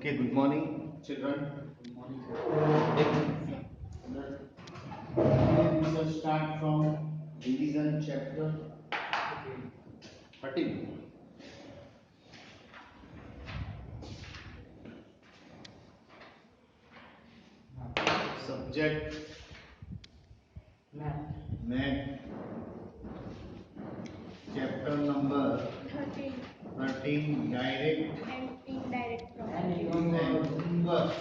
Okay, good morning, children. Good morning, sir. We shall start from division chapter 13. Subject math. Chapter number 13. Direct and indirect and proportion. inverse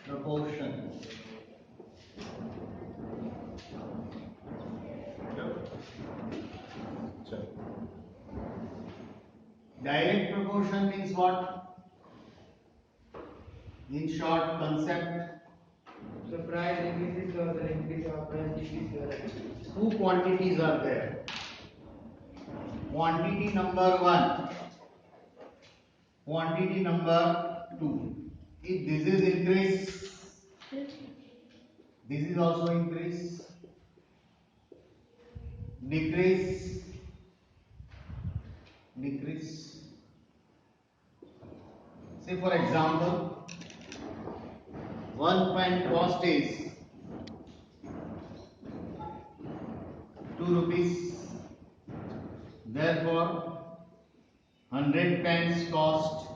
proportion. Direct proportion means what? In short, concept. The price increases or the increase of price decreases or Two quantities are there. Quantity number 1, quantity number 2. If this is increase, this is also increase, decrease, decrease. Say for example, 1 pen cost is 2 rupees. Therefore, 100 pens cost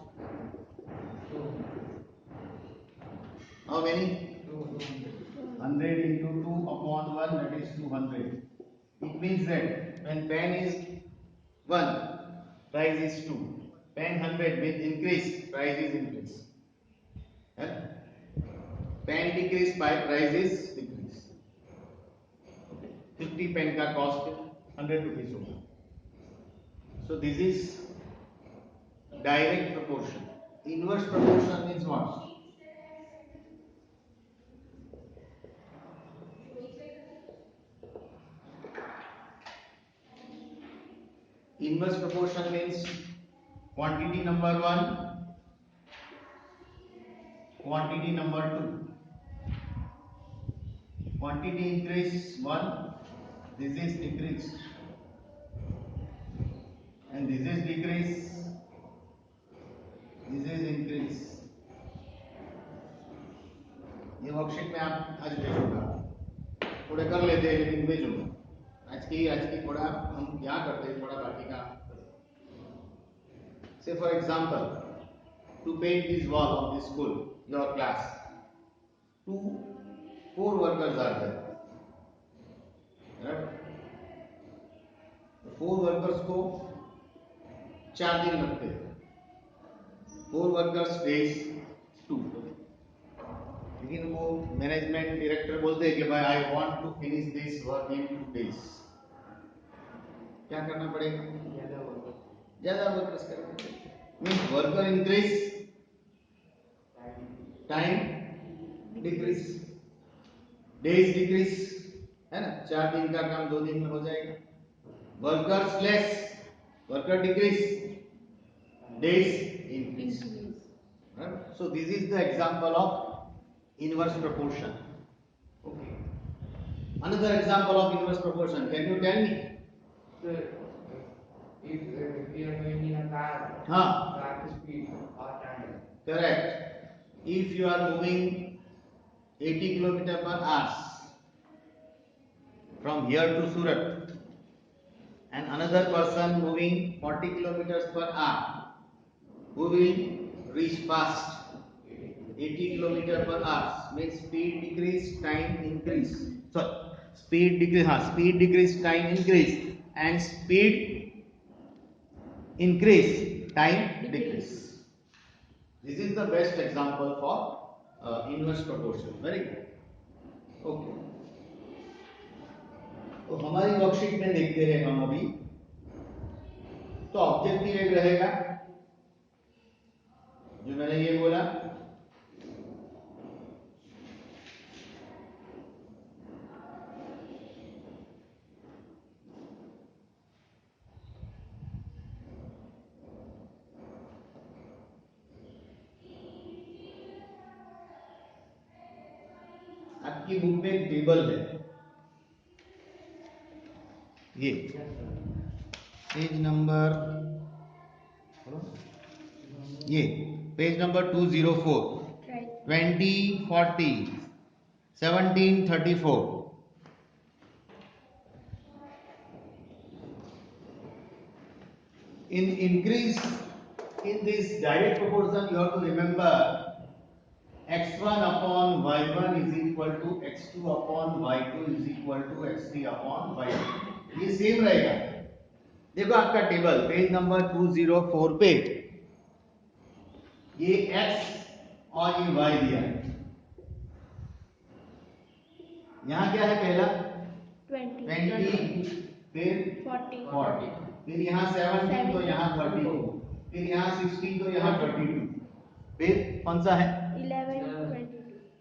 how many? 100 into 2 upon 1, that is 200. It means that when pen is 1, price is 2. Pen 100 means increase, price is increase. And pen decrease by price is decrease. 50 pen का cost 100 rupees होगा. So this is direct proportion. Inverse proportion means what? Inverse proportion means quantity number 1, quantity number 2. Quantity increase 1, this is decrease, and this is decrease, this is increase. ये worksheet में आप आज भेजूंगा, थोड़े कर लेते हैं लेकिन भेजूंगा. आज की थोड़ा हम क्या करते हैं, थोड़ा बाकी का. Say for example, to paint this wall of this school, your class, 4 workers are there. Right? 4 workers को 4 दिन लगते हैं. 4 वर्कर्स डेज 2. लेकिन वो मैनेजमेंट डायरेक्टर बोलते हैं कि भाई I want to finish this work in 2 days. क्या करना पड़ेगा? ज्यादा वर्कर्स करना पड़ेगा. Means worker increase, time decrease, days decrease, है ना. 4 दिन का काम 2 दिन में हो जाएगा. Workers less, worker decrease, days increase. Right? So this is the example of inverse proportion. Okay. Another example of inverse proportion. Can you tell me? So, if we are going in a car, car speed or time. Correct. If you are moving 80 km per hour from here to Surat, and another person moving 40 kilometers per hour, who will reach fast? 80 kilometers per hour means speed decrease, time increase. Sorry, speed decrease, time increase, and speed increase, time decrease. This is the best example for inverse proportion. Very good. Okay. तो हमारी worksheet में देखते हैं हम अभी. तो objective एक रहेगा जो मैंने ये बोला, आपकी बुक में एक टेबल है, ये पेज नंबर ये page number 204, 20 40 17 34. In increase in this direct proportion, you have to remember x1 upon y1 is equal to x2 upon y2 is equal to x3 upon y2. ये same रहेगा. देखो आपका table page number 204 पे ये x और ये y दिया है. यहाँ क्या है पहला 20, फिर 40, फिर यहाँ 17 तो यहाँ 32, फिर यहाँ 16 तो यहाँ 32, फिर कौन सा है 11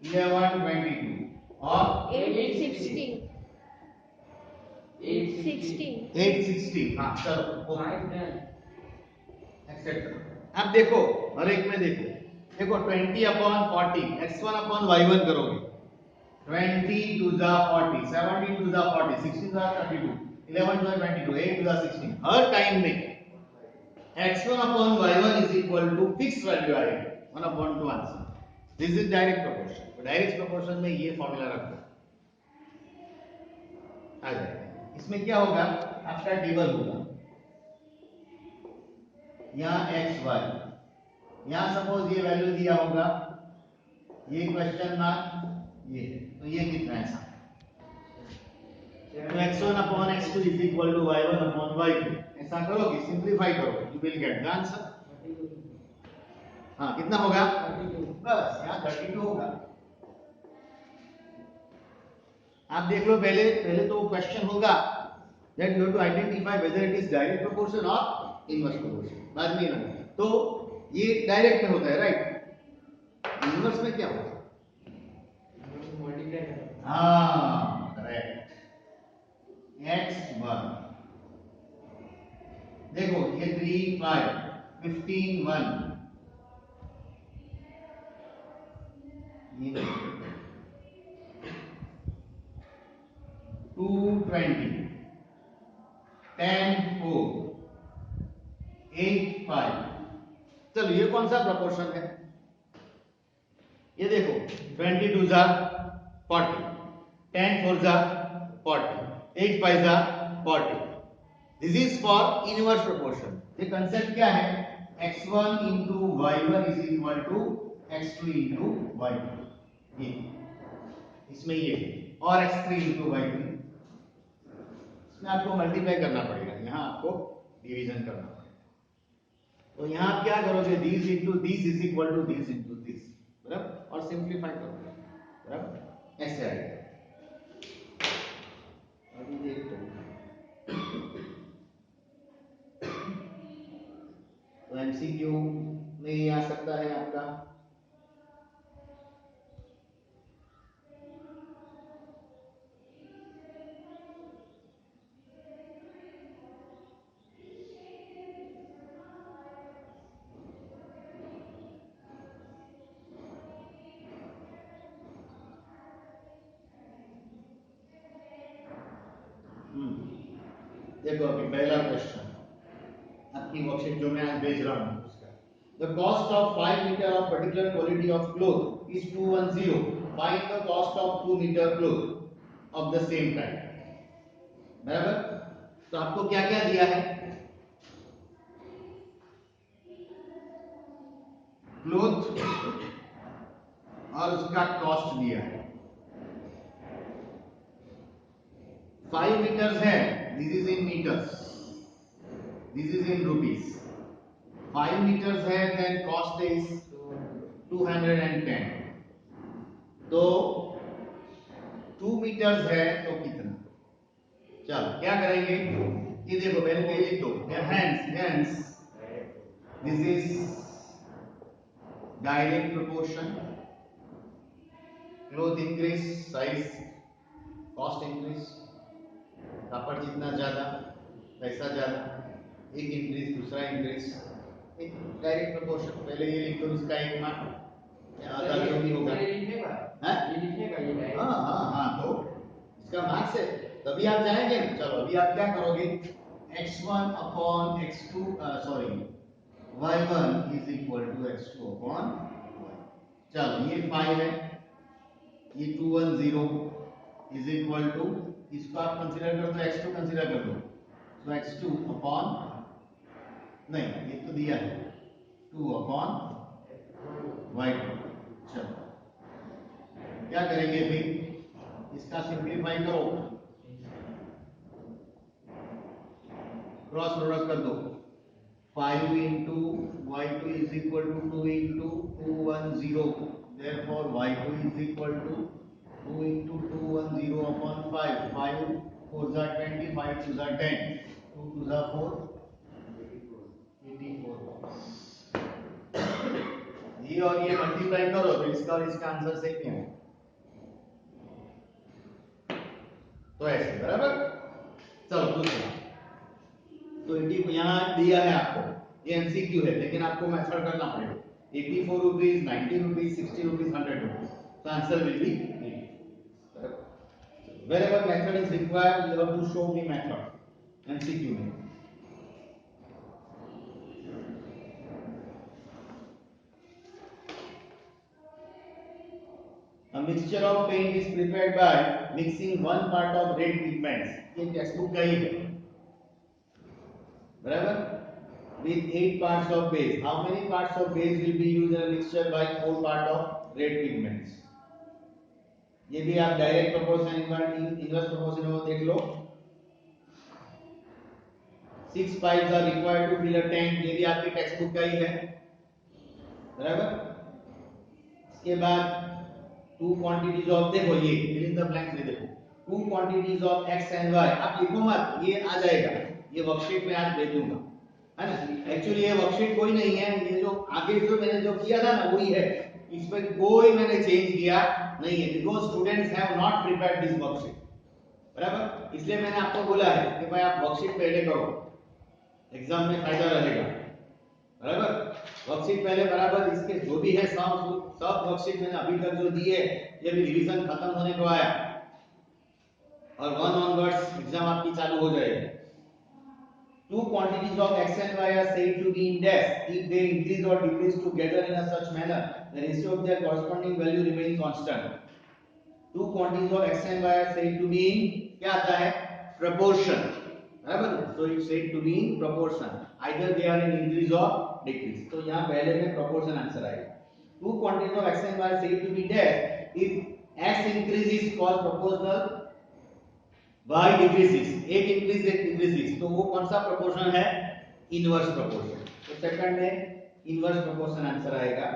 22 और 8 16. हाँ चलो एक्सेट्रा. अब देखो हर एक में देखो 20 अपॉन 40 x1 अपॉन y1 करोगे 20 to the 40, 17 to the 40, 16 to the 32, 11 to the 22, 8 to the 16. Her time में x1 upon y1 is equal to fixed value आएगा 1 upon 2 answer. This is direct proportion. तो direct proportion में ये formula रखो आ जाएगा. इसमें क्या होगा आपका टेबल होगा यहाँ x y, यहाँ सपोज ये वैल्यू दिया होगा, ये क्वेश्चन मार्क ये, तो ये कितना है ऐसा. तो x1 upon x2 is equal to y1 upon y2. ऐसा करोगे सिंपलीफाई करोगे you will get the answer. हाँ कितना होगा 32. बस यहाँ 32 होगा. आप देख लो पहले तो क्वेश्चन होगा that you have to identify whether it is direct proportion or inverse proportion. बाद में ना तो ये डायरेक्ट में होता है राइट. इनवर्स में क्या होता है हाँ करेक्ट. x1 देखो ये 3 5 15 1 ये 2 20 10 4 8 5. चलो ये कौन सा प्रोपोर्शन है ये देखो 20 2 जा 40, 10 4 जा 40, 8 5 जा 40. This is for inverse proportion. ये कंसेप्ट क्या है x1 into y1 is equal to x2 into y2. ये इसमें ये और x3 into y3. इसमें आपको मल्टीप्लाई करना पड़ेगा, यहाँ आपको डिवीजन करना पड़ेगा. तो यहाँ आप क्या करोगे this into this is equal to this into this बराबर और सिंपलीफाई करोगे बराबर ऐसे आएगा. अभी देखो तो एमसीक्यू में ये आ सकता है आपका देखो अभी पहला क्वेश्चन आपकी वर्कशीट जो मैं आज भेज रहा हूँ उसका. The cost of 5 metre of particular quality of cloth is 210. Find the cost of 2 metre cloth of the same type. बराबर. तो आपको क्या क्या दिया है क्लोथ और उसका कॉस्ट दिया है. 5 मीटर्स है. This is in meters. This is in rupees. 5 meters है then cost is 210. तो 2 meters है तो कितना. चलो क्या करेंगे ये देखो पहले ये लिख दो hence this is direct proportion. Cloth increase, size, cost increase. कापड़ जितना ज्यादा पैसा ज्यादा, एक इंक्रीज दूसरा इंक्रीज. एक डायरेक्ट प्रोपोर्शन. पहले ये लिख दो इसका एक मार्क आधा जो भी होगा ये लिखेगा ये. हाँ तो इसका मार्क्स है तभी आप जाएंगे. चलो अभी आप क्या करोगे x1 upon x2 sorry y1 is equal to x2 upon y। चलो ये 5 है, ये 210 इज इक्वल टू, इसको आप कंसीडर कर दो, x2 कंसीडर कर दो, तो x2 अपॉन, नहीं ये तो दिया है 2 अपॉन y2। चलो क्या करेंगे फिर, इसका सिंप्लीफाई करो, क्रॉस प्रोडक्ट कर दो, 5 into y2 is equal to 2 into 210, therefore y2 is equal to 2 into 210 upon 5, 5 4s are 20, 5 2s are 10, 2 2s are 4, 84। ये और ये मल्टीप्लाई करो तो इसका और इसका आंसर सेम ही है, तो ऐसे बराबर। चलो दूसरा, तो 80 यहाँ दिया है आपको, ये एमसीक्यू है लेकिन आपको मेथड करना पड़ेगा, 84 रुपीज, 90 रुपीज, 60 रुपीज, 100 रुपीज, तो answer will be 80। wherever method is required you have to show the method MCQ में। A mixture of paint is prepared by mixing 1 part of red pigments, ये text book का ही है बराबर, with 8 parts of base। How many parts of base will be used in a mixture by 4 part of red pigments? ये भी आप direct proportion inverse proportion में देख लो। 6 pipes are required to fill a tank, ये भी आपकी text book का ही है बराबर। इसके बाद 2 quantities of, देखो ये fill in the blanks में देखो, 2 quantities of x and y, आप लिखो मत, ये आ जाएगा, ये वर्कशीट में आज दे दूंगा है ना। एक्चुअली ये वर्कशीट कोई नहीं है, ये जो आगे जो मैंने जो किया था ना वही है, इसमें कोई मैंने चेंज किया नहीं है, because students have not prepared this worksheet बराबर। इसलिए मैंने आपको बोला है कि भाई आप वर्कशीट पहले करो, एग्जाम में फायदा रहेगा बराबर। वर्कशीट पहले बराबर, इसके जो भी है सब वर्कशीट मैंने अभी तक जो दी है, ये भी रिवीजन खत्म होने को आया और 1 ऑनवर्ड्स एग्जाम आपकी चालू हो जाएगी। 2 quantities of x and y are said to be in dash if they increase or decrease together in a such manner the ratio of their corresponding value remains constant। 2 quantities of x and y are said to be in, क्या आता है, proportion बराबर, so it's said to be in proportion, either they are in increase or decrease, तो यहाँ पहले में proportion answer आएगा। 2 quantities of x and y are said to be dash if x increases cos proportional y decreases, एक increase एक decrease, तो वो कौन सा प्रोपोर्शन है, इनवर्स प्रोपोर्शन, तो सेकंड में इनवर्स प्रोपोर्शन आंसर आएगा।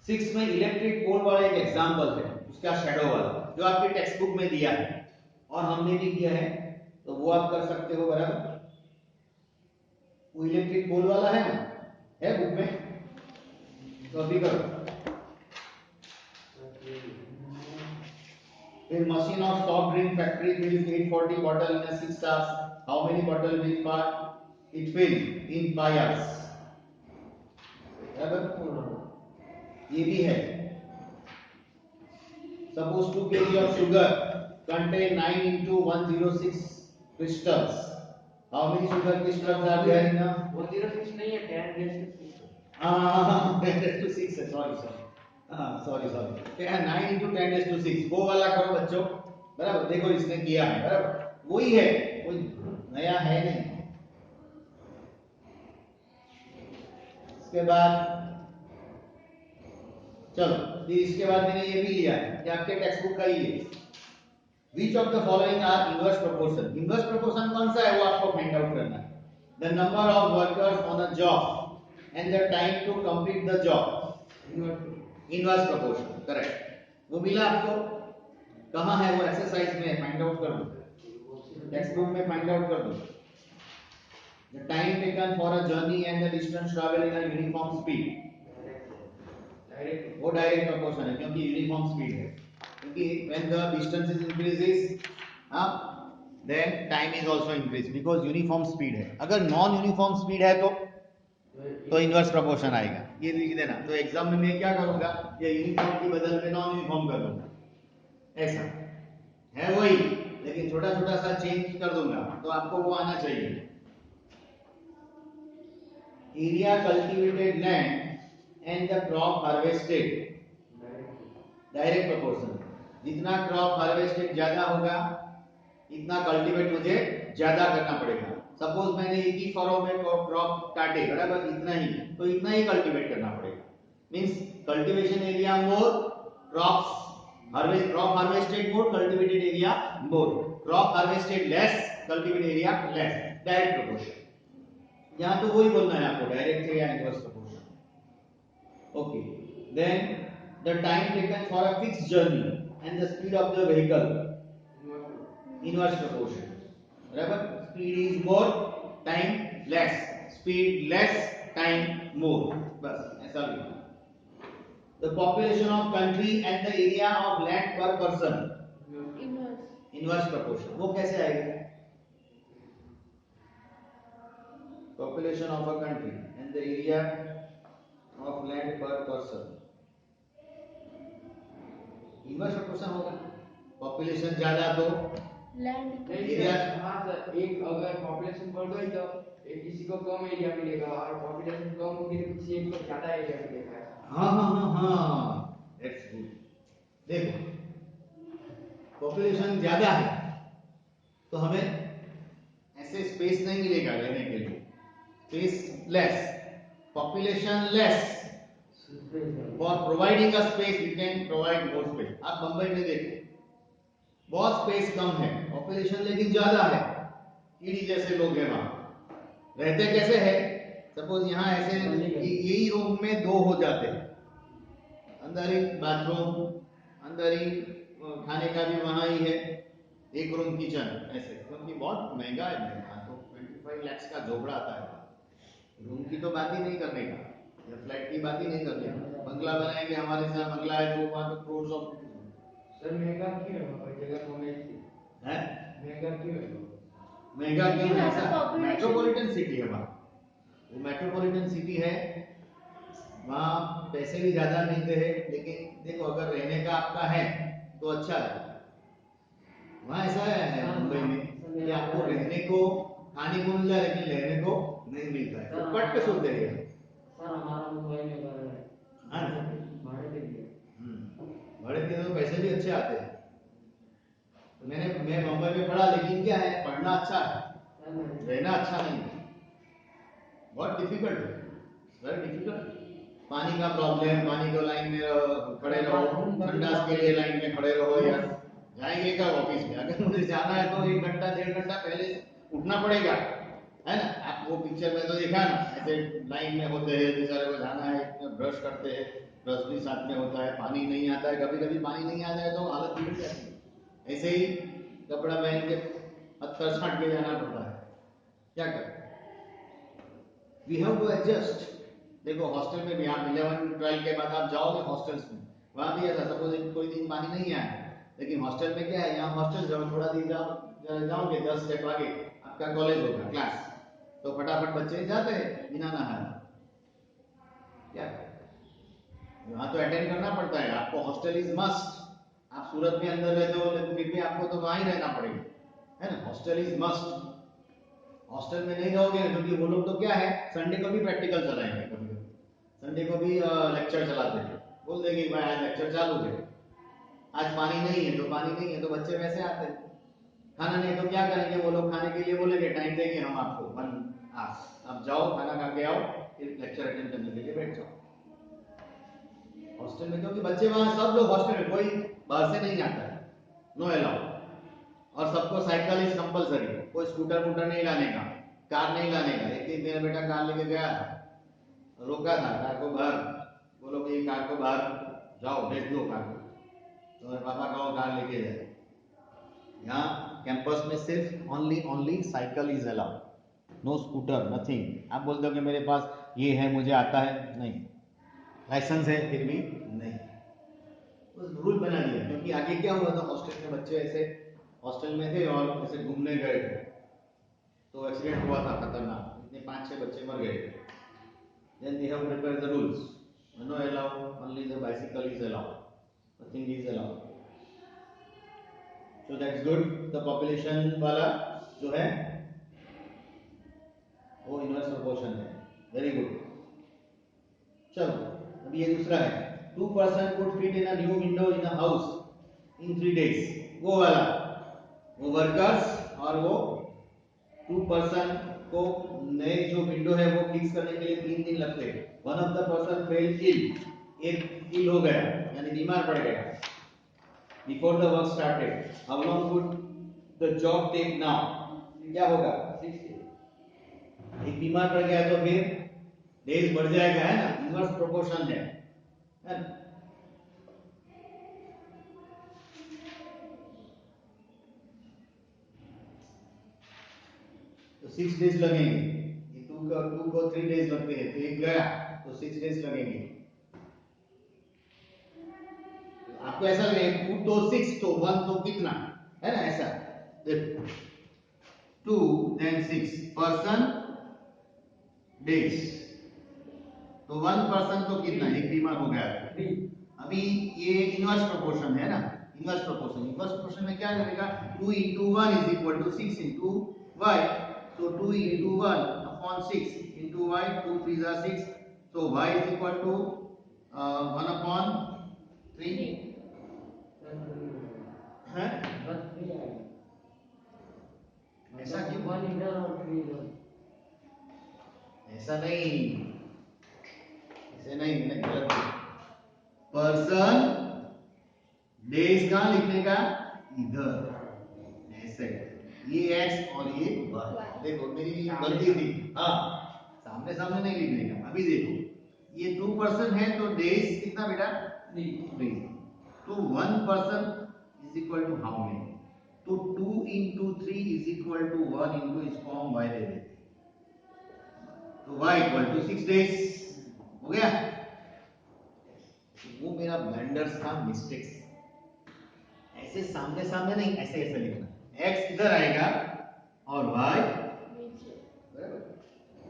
6 में इलेक्ट्रिक पोल वाला एक एग्जांपल है, उसका शैडो वाला जो आपके टेक्स्ट बुक में दिया है और हमने भी किया है, तो वो आप कर सकते हो बराबर। वो इलेक्ट्रिक पोल वाला है ना, है बुक में, तो अभी करो। फिर machine of soft drink factory fills 840 bottle in a 6 hours, how many bottle will it fill in 5 hours? बराबर, ये भी है। Suppose 2 kg of sugar contain 9 into 106 crystals, how many sugar crystals are there in a 106 नहीं है, 10 raised to 6। हाँ 10 raised to 6 है, sorry sorry 9 into 10 raised to 6, वो वाला करो बच्चों बराबर। देखो इसने किया है बराबर, वही है, कोई नया है नहीं। इसके बाद चलो, इसके बाद मैंने ये भी लिया है, ये आपके टेक्स्ट बुक का ही है। Which of the following are inverse proportion? Inverse proportion कौन सा है वो आपको फाइंड आउट करना है। The number of workers on a job and the time to complete the job, inverse proportion, correct. वो मिला आपको, कहाँ है वो, एक्सरसाइज में फाइंड आउट कर दो, टेक्स्ट बुक में फाइंड आउट कर दो। The time taken for a journey and the distance traveled in a uniform speed, वो डायरेक्ट प्रोपोर्शन है क्योंकि यूनिफॉर्म स्पीड है, क्योंकि when the distance is increases then time is also increase because uniform speed है। अगर non uniform speed है तो inverse proportion आएगा, ये लिख देना। तो एग्जाम में मैं क्या करूंगा, ये यूनिफॉर्म की बदल में नॉन यूनिफॉर्म कर दूंगा, ऐसा है वही, लेकिन छोटा छोटा सा चेंज कर दूंगा, तो आपको वो आना चाहिए। Area cultivated land and the crop harvested, direct proportion. जितना क्रॉप हार्वेस्टेड ज्यादा होगा इतना कल्टीवेट मुझे ज्यादा करना पड़ेगा। सपोज मैंने एक ही फरो में क्रॉप काटे बराबर इतना ही, तो इतना ही कल्टीवेट करना पड़ेगा। Means cultivation area more, crop harvested more, cultivated area more, crop harvested less, cultivated area less, direct proportion. यहां तो वही बोलना है आपको, डायरेक्ट है या inverse proportion. Okay, then the time taken for a fixed journey and the speed of the vehicle, inverse proportion बराबर। Speed is more, time less, speed less, time more, बस ऐसा लिखना। The population of country and the area of land पर person, inverse proportion. वो कैसे आएगा? Population of a country and the area of land पर person, inverse proportion होगा। Population ज्यादा तो लैंड एरिया, हाँ सर, एक अगर पॉपुलेशन बढ़ गई तो एक किसी को कम एरिया मिलेगा और पॉपुलेशन कम होगी तो किसी एक को ज्यादा एरिया मिलेगा। हाँ, दैट्स गुड। देखो पॉपुलेशन ज्यादा है तो हमें ऐसे स्पेस नहीं मिलेगा रहने के लिए, space less, population less, for providing a space we can provide more space. आप बंबई में देखो बहुत स्पेस कम है, पॉपुलेशन लेकिन ज्यादा है, ईडी जैसे लोग हैं वहां, रहते कैसे है? सपोज यहाँ ऐसे यही रूम में दो हो जाते हैं, अंदर ही बाथरूम, अंदर ही खाने का भी वहां ही है, एक रूम किचन ऐसे, क्योंकि बहुत महंगा है यहाँ तो 25 लाख का झोपड़ा आता है। रूम की तो बात ही नहीं करने का, या फ्लैट की बात ही नहीं करने का, बंगला बनाएंगे हमारे साथ बंगला है तो वहां तो क्रोर्स ऑफ। सर महंगा क्यों है जगह कॉलेज है? महंगा क्यों है? महंगा क्यों है? ऐसा मेट्रोपॉलिटन सिटी है वहाँ, वो मेट्रोपॉलिटन सिटी है, वहाँ पैसे भी ज्यादा मिलते हैं, लेकिन देखो अगर रहने का आपका है तो अच्छा है। वहाँ ऐसा है मुंबई में कि आपको रहने को खाने को मिल जाए लेकिन रहने को नहीं मिलता है, तो कट के सोते हैं। सर हमारा मुंबई में घर है, हाँ ना, भाड़े पे दिया। भाड़े के तो पैसे भी अच्छे आते हैं। मैं मुंबई में पढ़ा, लेकिन क्या है पढ़ना अच्छा है, रहना अच्छा नहीं है, बहुत डिफिकल्ट है, वेरी डिफिकल्ट। पानी का प्रॉब्लम, पानी को लाइन में खड़े रहो, ठंडा के लिए लाइन में खड़े रहो यार, जाएंगे कब ऑफिस में? अगर मुझे जाना है तो 1 घंटा 1.5 घंटा पहले उठना पड़ेगा, है ना। आप वो पिक्चर में तो देखा ना, ऐसे लाइन में होते हैं, बेचारे को जाना है, ब्रश करते हैं, ब्रश भी साथ में होता है, पानी नहीं आता है, कभी कभी पानी नहीं आता है तो हालत बिगड़ जाती है। ऐसे ही कपड़ा पहन के पत्थर छाट के जाना पड़ता है, क्या कर, वी हैव टू एडजस्ट। देखो हॉस्टल में भी आप 11-12 के बाद आप जाओगे हॉस्टल्स में, वहां भी ऐसा, सपोज कोई दिन पानी नहीं आया, लेकिन हॉस्टल में क्या है, यहाँ हॉस्टल जाओ, थोड़ा दिन जाओगे 10 स्टेप आगे आपका कॉलेज होगा, क्लास, तो फटाफट बच्चे जाते हैं बिना नहाए, क्या वहां तो अटेंड करना पड़ता है आपको, हॉस्टल इज मस्ट। आप सूरत में अंदर रहते हो लेकिन फिर भी आपको तो वहां ही रहना पड़ेगा, है ना, हॉस्टल इज मस्ट। हॉस्टल में नहीं रहोगे ना, क्योंकि वो लोग तो क्या है संडे को भी प्रैक्टिकल चलाएंगे, कभी कभी संडे को भी लेक्चर चलाते हैं, बोल देंगे भाई आज लेक्चर चालू है, आज पानी नहीं है तो पानी नहीं है, तो बच्चे वैसे आते हैं। खाना नहीं तो क्या करेंगे, वो लोग खाने के लिए बोलेंगे, टाइम देंगे हम आपको 1 आवर, आप जाओ खाना खा के आओ, फिर लेक्चर अटेंड करने के लिए बैठ जाओ हॉस्टल में, क्योंकि बच्चे वहां सब लोग हॉस्टल में, कोई बाहर से नहीं आता है, नो अलाउ, और सबको साइकिल इज कंपलसरी, कोई स्कूटर वूटर नहीं लाने का, कार नहीं लाने का। एक दिन मेरा बेटा कार लेके गया, रोका था कार को बाहर, बोलो कि कार को बाहर जाओ, भेज दो कार को, तो मेरे पापा कहो कार लेके जाए। यहाँ कैंपस में सिर्फ only cycle is allowed, no scooter, nothing. आप बोलते हो कि मेरे पास ये है, मुझे आता है, नहीं, लाइसेंस है फिर भी नहीं, तो रूल बना दिया। क्योंकि आगे क्या हुआ था, हॉस्टल में बच्चे ऐसे हॉस्टल में थे और ऐसे घूमने गए थे, तो एक्सीडेंट हुआ था खतरनाक, इतने 5-6 बच्चे मर गए। Then they have prepared the rules, no allow, only the bicycle is allowed, nothing is allowed, so that's good. The population वाला जो है वो इनवर्स प्रोपोर्शन है। Very good. चलो अभी ये दूसरा है, 2% could fit in a new window in a house in 3 days। वो वाला, वो वर्कर्स और वो 2% को नए जो विंडो है वो फिक्स करने के लिए 3 दिन लगते हैं। One of the person fell ill, एक इल हो गया यानी बीमार पड़ गया। Before the work started, how long would the job take now? क्या होगा? 60। एक बीमार पड़ गया तो फिर डेज बढ़ जाएगा, है ना, इनवर्स प्रोपोर्शन है ना? तो 6 डेज लगेंगे। ये 2 को 3 डेज लगते हैं, तो एक गया तो 6 डेज लगेंगे। आपको ऐसा लगेगा 2 तो 6 तो 1 तो कितना, है ना, ऐसा देखो 2 then 6 पर्सन डेज, तो 1 पर्सन तो कितना, एक बीमार हो गया। अभी ये इनवर्स प्रोपोर्शन है ना, इनवर्स प्रोपोर्शन में क्या करेगा, 2 into 1 is equal to 6 into y, so 2 into 1 upon 6 into y, 2 3s are 6, so y is equal to 1 upon 3 है। ऐसा क्यों? ऐसा नहीं, ऐसे नहीं, गलत। पर्सन डेज कहाँ लिखने का, इधर ऐसे, ये x और ये y। देखो मेरी गलती थी, हाँ सामने सामने नहीं लिखने का। अभी देखो ये 2% है तो डेज कितना बेटा, 3। तो 1 person is equal to how many, तो 2 into 3 is equal to 1 into इसको हम y दे देते, तो y इक्वल टू 6 डेज हो गया। वो मेरा ब्लेंडर्स का मिस्टेक, ऐसे सामने सामने नहीं, ऐसे ऐसे लिखना, x इधर आएगा और y बराबर।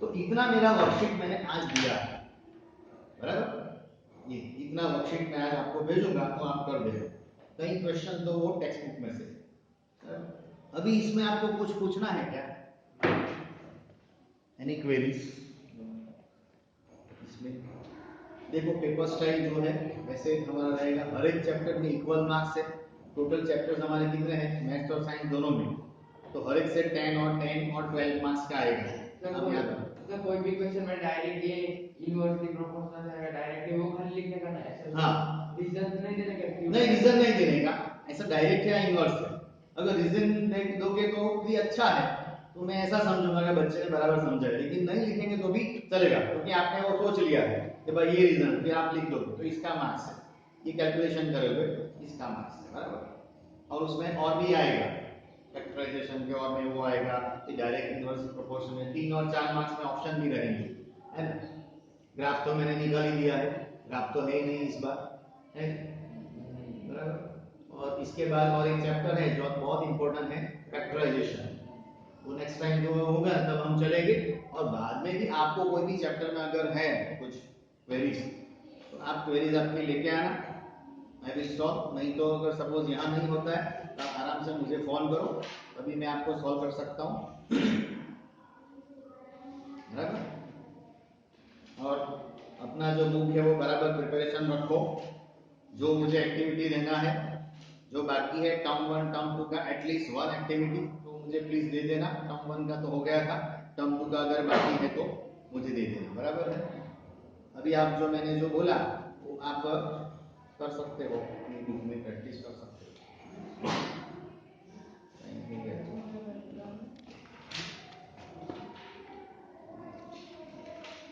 तो इतना मेरा वर्कशीट मैंने आज दिया है, बराबर। ये इतना वर्कशीट मैं आज आपको भेजूंगा तो आप कर देना। कई क्वेश्चन तो वो टेक्स्ट बुक में से। अभी इसमें आपको कुछ पूछना है क्या, एनी क्वेरीज? इसमें देखो पेपर स्टाइल जो है वैसे हमारा रहेगा, हर एक चैप्टर में इक्वल मार्क्स है। टोटल चैप्टर्स हमारे कितने हैं, मैथ्स और साइंस दोनों में, तो हर एक से 10 और 12 मार्क्स का आएगा। अब याद रखो सर कोई भी क्वेश्चन में डायरेक्ट ये इनवर्सली प्रोपोर्शनल है, डायरेक्टली वो खाली लिखने का ना, ऐसा हाँ रीजन नहीं देने का, नहीं रीजन नहीं देने का, ऐसा डायरेक्ट या इनवर्स है। अगर रीजन दोगे तो भी अच्छा है, तो मैं ऐसा समझूंगा कि बच्चे ने बराबर समझा है, लेकिन नहीं लिखेंगे तो भी चलेगा क्योंकि आपने वो सोच लिया है कि भाई ये रीजन, फिर आप लिख दोगे तो इसका मार्क्स है, ये कैलकुलेशन करोगे इसका मार्क्स है, बराबर। और उसमें और भी आएगा फैक्टराइजेशन के, और में वो आएगा कि डायरेक्ट इनवर्स प्रोपोर्शन में 3 और 4 मार्क्स में ऑप्शन भी रहेंगे, है ना। ग्राफ तो मैंने निकाल ही दिया है, ग्राफ तो है ही नहीं इस बार, है बराबर। और इसके बाद और एक चैप्टर है जो बहुत इंपॉर्टेंट है, फैक्टराइजेशन। वो नेक्स्ट टाइम जो होगा तब हम चलेंगे। और बाद में भी आपको कोई भी चैप्टर में अगर है कुछ क्वेरीज तो आप क्वेरीज आपके लेके आना, मैं भी सॉल्व, नहीं तो अगर सपोज यहाँ नहीं होता है तो आप आराम से मुझे फोन करो, तभी मैं आपको सॉल्व कर सकता हूँ, बराबर। और अपना जो बुक है वो बराबर प्रिपरेशन रखो, जो मुझे एक्टिविटी देना है, जो बाकी है टर्म 1 टर्म 2 का एटलीस्ट 1 एक्टिविटी तो मुझे प्लीज दे देना। टर्म 1 का तो हो गया था, टर्म 2 का अगर बाकी है तो मुझे दे देना, बराबर है। अभी आप जो मैंने जो बोला वो आप कर सकते हो, अपनी बुक में प्रैक्टिस कर सकते हो।